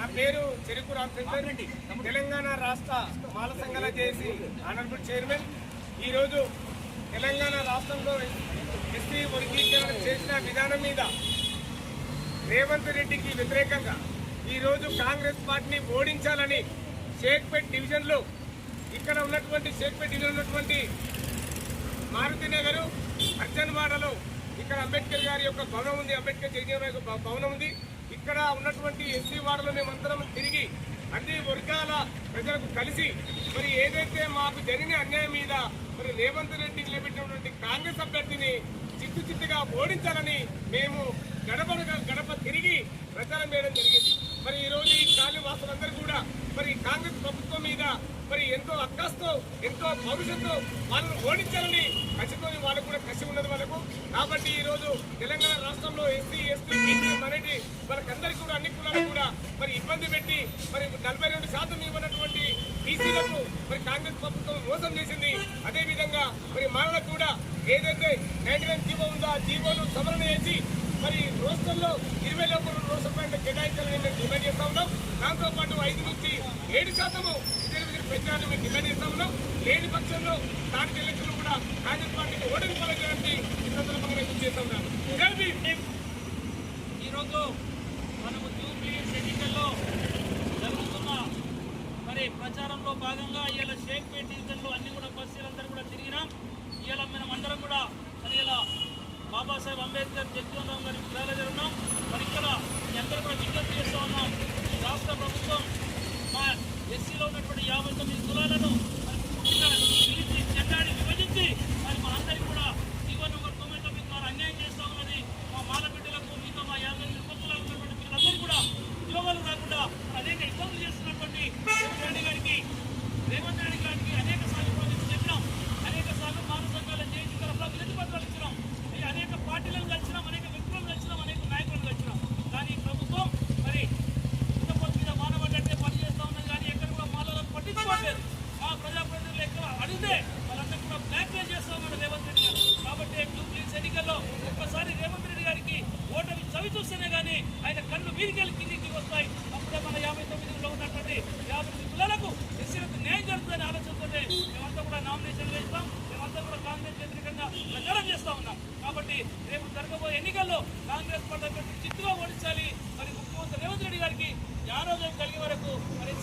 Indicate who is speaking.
Speaker 1: నా పేరు చెరుకు రామచంద్ర, తెలంగాణ రాష్ట్ర మాల సంఘాల జేఏసీ ఆనరబుల్ చైర్మన్. ఈరోజు తెలంగాణ రాష్ట్రంలో ఎస్సీ వర్గీకరణ చేసిన విధానం మీద రేవంత్ రెడ్డికి వ్యతిరేకంగా ఈరోజు కాంగ్రెస్ పార్టీని ఓడించాలని షేక్పేట్ డివిజన్లో ఇక్కడ ఉన్నటువంటి షేక్పేట్ డివిజన్ ఉన్నటువంటి మారుతినగర్ అర్జన్వాడలో ఇక్కడ అంబేద్కర్ గారి యొక్క భవనం ఉంది, అంబేద్కర్ జగజీవన్ యొక్క భవనం ఉంది. ఇక్కడ ఉన్నటువంటి ఎస్సీ వార్డులో మేమందరం తిరిగి అన్ని వర్గాల ప్రజలకు కలిసి మరి ఏదైతే మాకు జరిగిన అన్యాయం మీద మరి రేవంత్ రెడ్డి నిలబెట్టినటువంటి కాంగ్రెస్ అభ్యర్థిని చిత్తుగా ఓడించాలని మేము గడప తిరిగి ప్రచారం చేయడం జరిగింది. మరి ఈరోజు ఈ కాలనీ వాసులందరూ కూడా మరి కాంగ్రెస్ ప్రభుత్వం మీద మరి ఎంతో అక్కస్తో ఎంతో భవిష్యత్తు వాళ్ళను ఓడించాలని ఖచ్చితంగా వాళ్ళకు కూడా కసి ఉన్నది వాళ్ళకు. కాబట్టి ఈరోజు తెలంగాణ రాష్ట్రంలో ఎస్సీ ఎస్టీ బీసీ మైనారిటీ వాళ్ళకందరికీ కూడా అన్ని కులాలకు కూడా మరి ఇబ్బంది పెట్టి మరి 42% ఇవ్వనటువంటి బీసీలకు మరి కాంగ్రెస్ ప్రభుత్వం మోసం చేసింది. అదేవిధంగా మరి మనలకు కూడా ఏదైతే 99 జీవో ఉందో ఆ జీవోను సవరణ చేసి మరి రోస్టర్లో 20 లోపల రోస్టర్ పాయింట్ కేటాయించాలని మేము డిమాండ్ చేస్తా ఉన్నాం. దాంతోపాటు 5 నుంచి 7% పెంచాలని మేము డిమాండ్ చేస్తా ఉన్నాం. లేని పక్షంలో స్థానిక ఎన్నికలు కూడా కాంగ్రెస్ పార్టీకి ఓడించాలని ఈ సందర్భంగా మేము చేస్తా ఉన్నాను.
Speaker 2: ఈరోజు మనము జూబ్లీ ఎన్నికల్లో జరుగుతున్న మరి ప్రచారంలో భాగంగా ఇవాళ షేక్పేట్ డివిజన్లో అన్ని కూడా బస్సులందరూ కూడా తిరిగినాం. ఇవాళ మనం అందరం కూడా మరి ఇలా బాబాసాహెబ్ అంబేద్కర్ జగజీవన్ రామ్ గారి విగ్రహాల దగ్గర ఉన్నాం. మరి ఇక్కడ అందరూ కూడా విజ్ఞప్తి చేస్తూ ఉన్నాం. రాష్ట్ర ప్రభుత్వం మా ఎస్సీలో ఉన్నటువంటి 59 కులాలను పిలిచి చెడ్డాడి విభజించి మరి మా అందరికీ కూడా జీవో నెంబర్ 99 ద్వారా అన్యాయం చేస్తూ ఉన్నది. మా మాల బిడ్డలకు మిగతా మా 59 కులాలు ఉన్నటువంటి పిల్లలందరూ కూడా ఉద్యోగాలు రాకుండా అనేక ఇబ్బందులు చేస్తున్నటువంటి రేవంత్ రెడ్డి గారికి అనేక సార్లు చెప్పినాం. అనేక సార్లు మానవ సంఘాల జేఏసీ తరఫున వినతి పత్రాలు ఇచ్చినాం. అనేక పార్టీలను కలిసినాం, అనేక వ్యక్తులను కలిసినాం, అనేక నాయకులను కలిసినాం. కానీ ప్రభుత్వం మరి ఇంతకొద్ది మీద మానవడ్డే పనిచేస్తూ ఉన్నది. కానీ ఎక్కడ కూడా మాలను పట్టించుకోవట్లేదు. మా ప్రజాప్రతినిధులు ఎక్కడ అడిగితే వాళ్ళందరూ కూడా బ్లాక్మెయిల్ చేస్తూ ఉన్నారు రేవంత్ రెడ్డి గారు. కాబట్టి జూబ్లీస్ ఎన్నికల్లో ఒక్కసారి రేవంత్ రెడ్డి గారికి ఓటమి చవి చూస్తేనే కానీ ఆయన కళ్ళు వీరికెళ్ళి కిందికి వస్తాయి. అప్పుడే మన 59లో ఉన్నటువంటి 50 కులాలకు ఎస్సీలకు న్యాయం జరుగుతుందని ఆలోచనతో మేమంతా కూడా నామినేషన్ వేస్తాం. మేమంతా కూడా కాంగ్రెస్ వ్యతిరేకంగా ప్రచారం చేస్తూ ఉన్నాం. కాబట్టి రేపు జరగబోయే ఎన్నికల్లో కాంగ్రెస్ పార్టీ చిత్తుగా ఓడించాలి. మరి ముఖ్యమంత్రి రేవంత్ రెడ్డి గారికి జ్ఞానోదయం కలిగే వరకు మరి